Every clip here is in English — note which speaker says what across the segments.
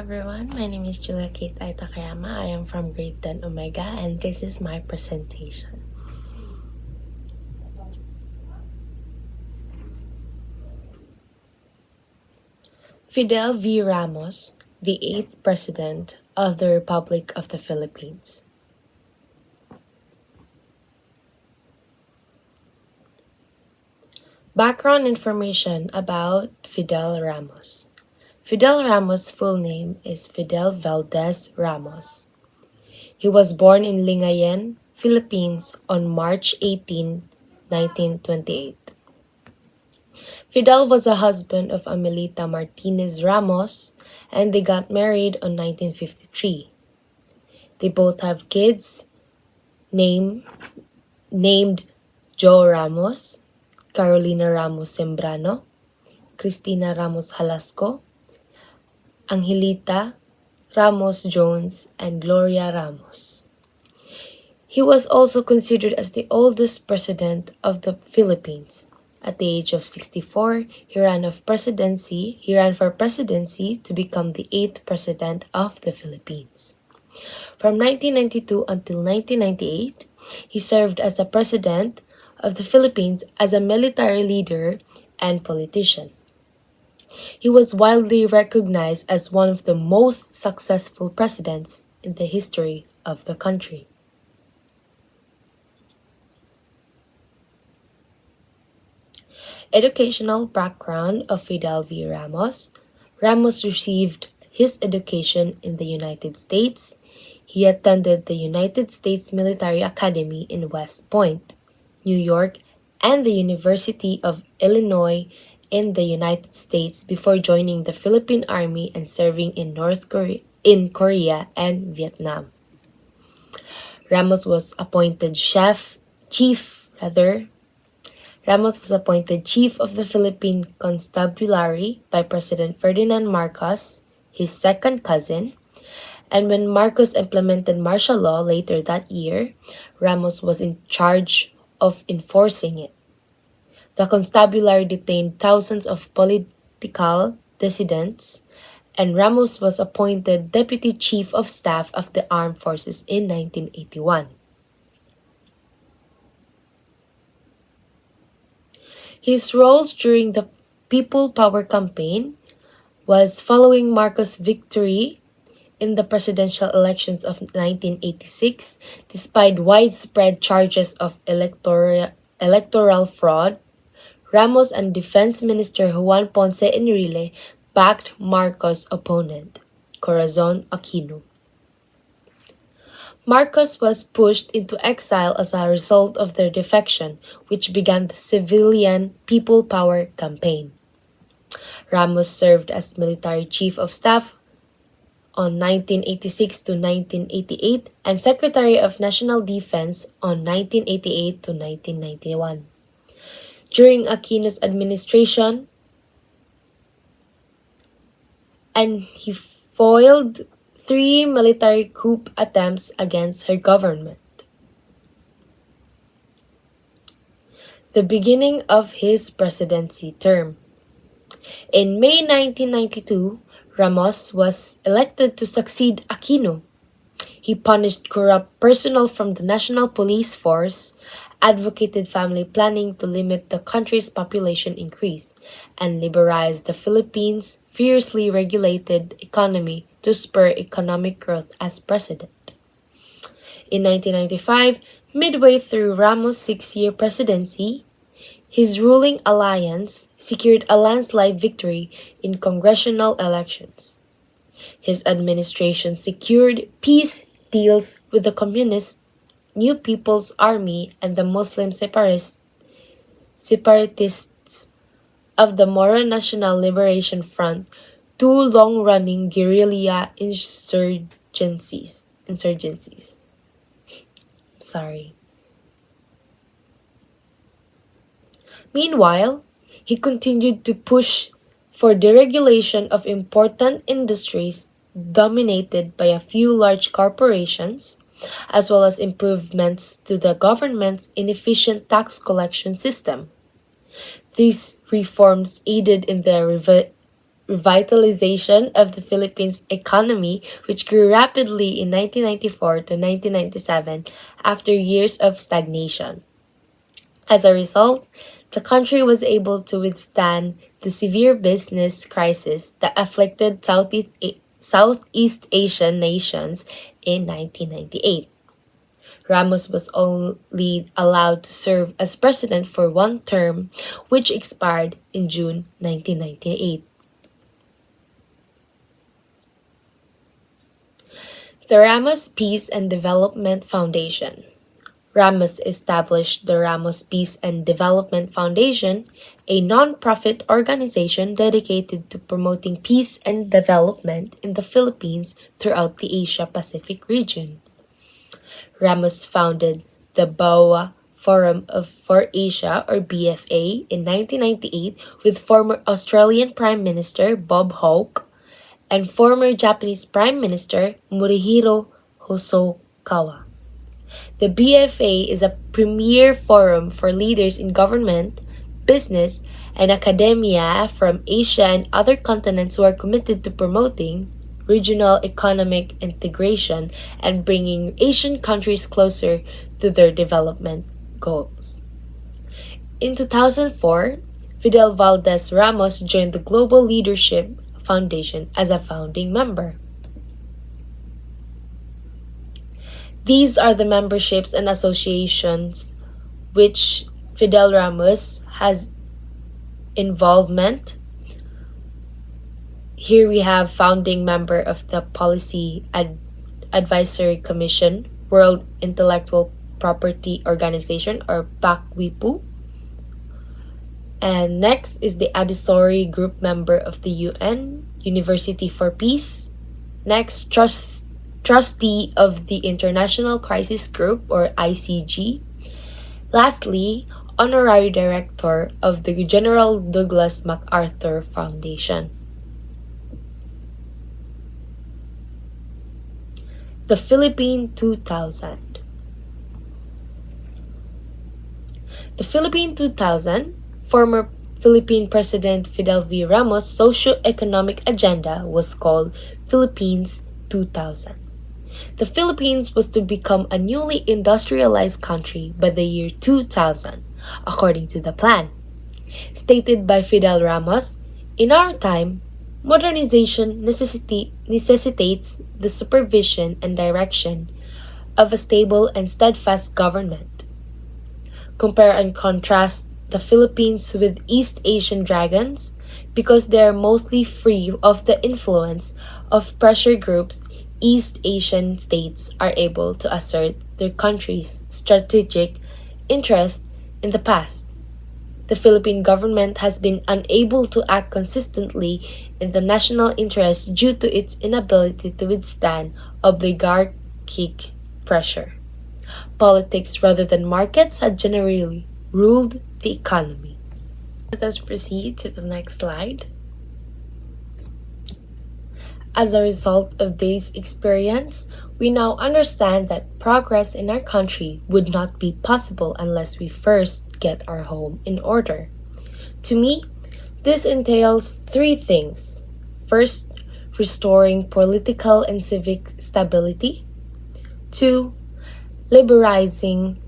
Speaker 1: everyone, my name is Jullia I.Takayama. I am from grade 10 Omega and this is my presentation. Fidel V. Ramos, the 8th President of the Republic of the Philippines. Background information about Fidel Ramos. Fidel Ramos' full name is Fidel Valdez Ramos. He was born in Lingayen, Philippines on March 18, 1928. Fidel was a husband of Amelita Martinez Ramos and they got married on 1953. They both have kids named Joe Ramos, Carolina Ramos Sembrano, Cristina Ramos Halasco, Angelita Ramos Jones, and Gloria Ramos. He was also considered as the oldest president of the Philippines. At the age of 64, he ran for presidency to become the 8th president of the Philippines. From 1992 until 1998, he served as the president of the Philippines as a military leader and politician. He was widely recognized as one of the most successful presidents in the history of the country. Educational background of Fidel V. Ramos. Ramos received his education in the United States. He attended the United States Military Academy in West Point, New York, and the University of Illinois in the United States before joining the Philippine Army and serving in Korea and Vietnam. Ramos was appointed chief of the Philippine Constabulary by President Ferdinand Marcos, his second cousin, and when Marcos implemented martial law later that year, Ramos was in charge of enforcing it. The Constabulary detained thousands of political dissidents, and Ramos was appointed Deputy Chief of Staff of the Armed Forces in 1981. His roles during the People Power campaign was following Marcos' victory in the presidential elections of 1986, despite widespread charges of electoral fraud. Ramos and Defense Minister Juan Ponce Enrile backed Marcos' opponent, Corazon Aquino. Marcos was pushed into exile as a result of their defection, which began the civilian People Power campaign. Ramos served as military chief of staff on 1986 to 1988 and Secretary of National Defense on 1988 to 1991. During Aquino's administration, and he foiled 3 military coup attempts against her government. The beginning of his presidency term. In May 1992, Ramos was elected to succeed Aquino. He punished corrupt personnel from the National Police Force, advocated family planning to limit the country's population increase, and liberalized the Philippines' fiercely regulated economy to spur economic growth as president. In 1995, midway through Ramos' 6-year presidency, his ruling alliance secured a landslide victory in congressional elections. His administration secured peace deals with the Communists, New People's Army, and the Muslim separatists of the Moro National Liberation Front, 2 long-running guerrilla insurgencies. Meanwhile, he continued to push for deregulation of important industries dominated by a few large corporations, as well as improvements to the government's inefficient tax collection system. These reforms aided in the revitalization of the Philippines economy, which grew rapidly in 1994 to 1997 after years of stagnation. As a result, the country was able to withstand the severe business crisis that afflicted Southeast Asian nations in 1998. Ramos was only allowed to serve as president for one term, which expired in June 1998. The Ramos Peace and Development Foundation. Ramos established the Ramos Peace and Development Foundation, a non-profit organization dedicated to promoting peace and development in the Philippines throughout the Asia-Pacific region. Ramos founded the BOA for Asia or BFA in 1998 with former Australian Prime Minister Bob Hawke and former Japanese Prime Minister Morihiro Hosokawa. The BFA is a premier forum for leaders in government, business, and academia from Asia and other continents who are committed to promoting regional economic integration and bringing Asian countries closer to their development goals. In 2004, Fidel Valdez Ramos joined the Global Leadership Foundation as a founding member. These are the memberships and associations which Fidel Ramos has involvement. Here we have founding member of the Policy Advisory Commission, World Intellectual Property Organization or PACWIPO. And next is the advisory group member of the UN, University for Peace. Next, trustee of the International Crisis Group or ICG. Lastly, honorary director of the General Douglas MacArthur Foundation. The Philippine 2000. The Philippine 2000, former Philippine President Fidel V. Ramos' socio-economic agenda was called Philippines 2000. The Philippines was to become a newly industrialized country by the year 2000, according to the plan. Stated by Fidel Ramos, in our time, modernization necessitates the supervision and direction of a stable and steadfast government. Compare and contrast the Philippines with East Asian dragons because they are mostly free of the influence of pressure groups. East Asian states are able to assert their country's strategic interest in the past. The Philippine government has been unable to act consistently in the national interest due to its inability to withstand oligarchic pressure. Politics rather than markets had generally ruled the economy. Let us proceed to the next slide. As a result of this experience, we now understand that progress in our country would not be possible unless we first get our home in order. To me, this entails three things. First, restoring political and civic stability. Two, liberalizing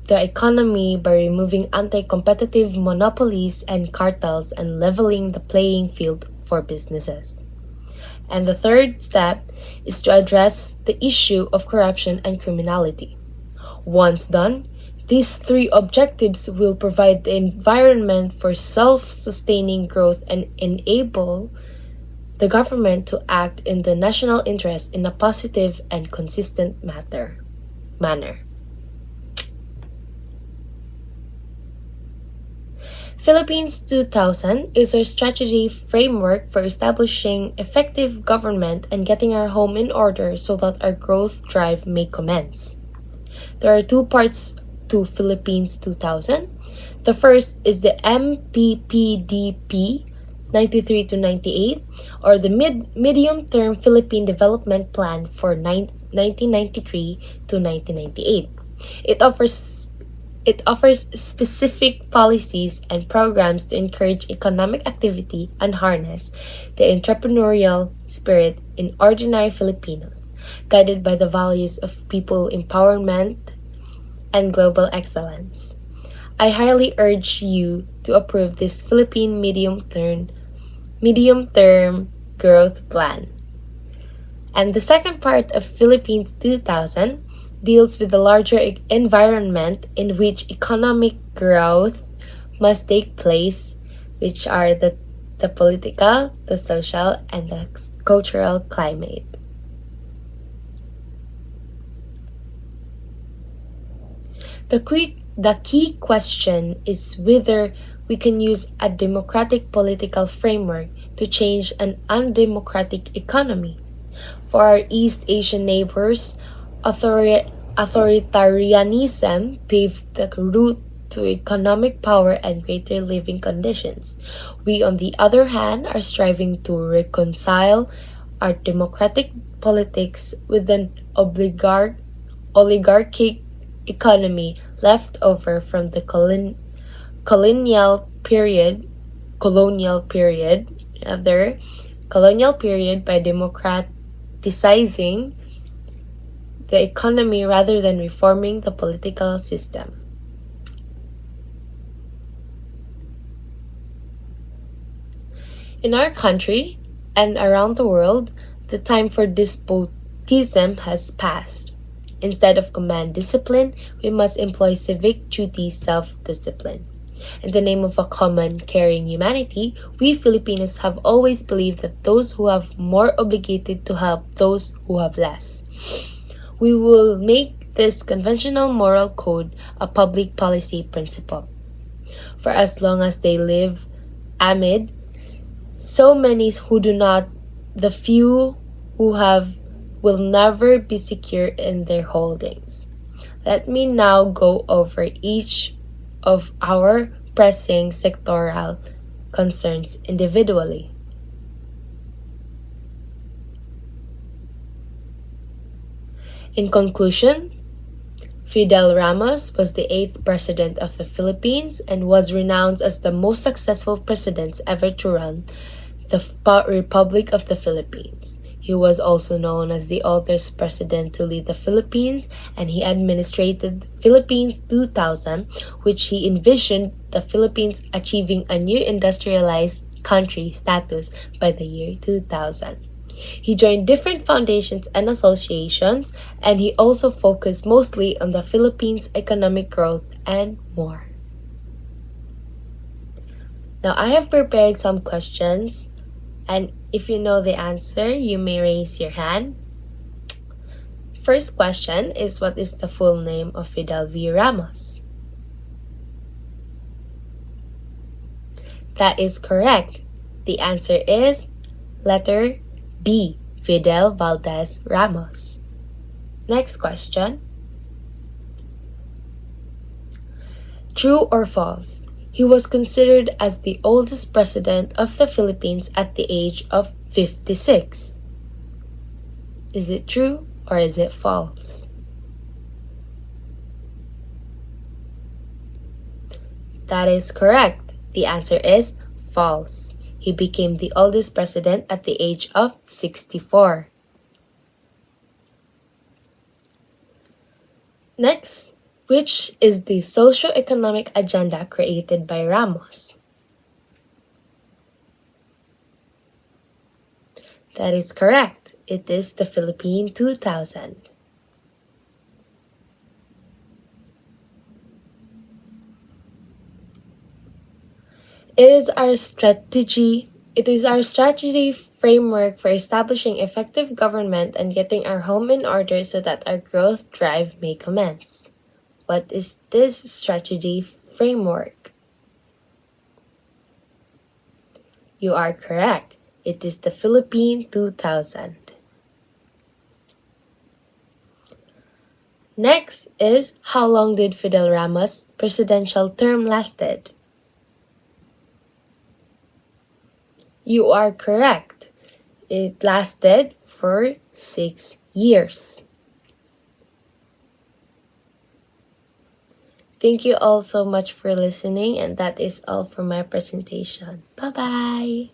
Speaker 1: the economy by removing anti-competitive monopolies and cartels and leveling the playing field for businesses. And the third step is to address the issue of corruption and criminality. Once done, these three objectives will provide the environment for self-sustaining growth and enable the government to act in the national interest in a positive and consistent manner. Philippines 2000 is our strategy framework for establishing effective government and getting our home in order so that our growth drive may commence. There are two parts to Philippines 2000. The first is the MTPDP 93 to 98 or the medium-term Philippine Development Plan for 1993 to 1998. It offers It offers specific policies and programs to encourage economic activity and harness the entrepreneurial spirit in ordinary Filipinos, guided by the values of people empowerment and global excellence. I highly urge you to approve this Philippine medium-term growth plan. And the second part of Philippines 2000 deals with the larger environment in which economic growth must take place, which are the political, the social, and the cultural climate. The key question is whether we can use a democratic political framework to change an undemocratic economy. For our East Asian neighbors, authoritarianism paved the route to economic power and greater living conditions. We, on the other hand, are striving to reconcile our democratic politics with an oligarchic economy left over from the colonial period, rather, colonial period by democratizing the economy rather than reforming the political system. In our country and around the world, the time for despotism has passed. Instead of command discipline, we must employ civic duty self-discipline. In the name of a common, caring humanity, we Filipinos have always believed that those who have more obligated to help those who have less. We will make this conventional moral code a public policy principle. For as long as they live amid so many who do not, the few who have will never be secure in their holdings. Let me now go over each of our pressing sectoral concerns individually. In conclusion, Fidel Ramos was the 8th president of the Philippines and was renowned as the most successful president ever to run the Republic of the Philippines. He was also known as the oldest president to lead the Philippines, and he administrated Philippines 2000, which he envisioned the Philippines achieving a new industrialized country status by the year 2000. He joined different foundations and associations, and he also focused mostly on the Philippines' economic growth and more. Now, I have prepared some questions, and if you know the answer, you may raise your hand. First question is, what is the full name of Fidel V. Ramos? That is correct. The answer is letter B, Fidel Valdez Ramos. Next question. True or false? He was considered as the oldest president of the Philippines at the age of 56. Is it true or is it false? That is correct. The answer is false. He became the oldest president at the age of 64. Next, which is the socio-economic agenda created by Ramos? That is correct. It is the Philippine 2000. It is our strategy framework for establishing effective government and getting our home in order so that our growth drive may commence. What is this strategy framework? You are correct. It is the Philippine 2000. Next is, how long did Fidel Ramos' presidential term lasted? You are correct. It lasted for 6 years. Thank you all so much for listening, and that is all for my presentation. Bye-bye!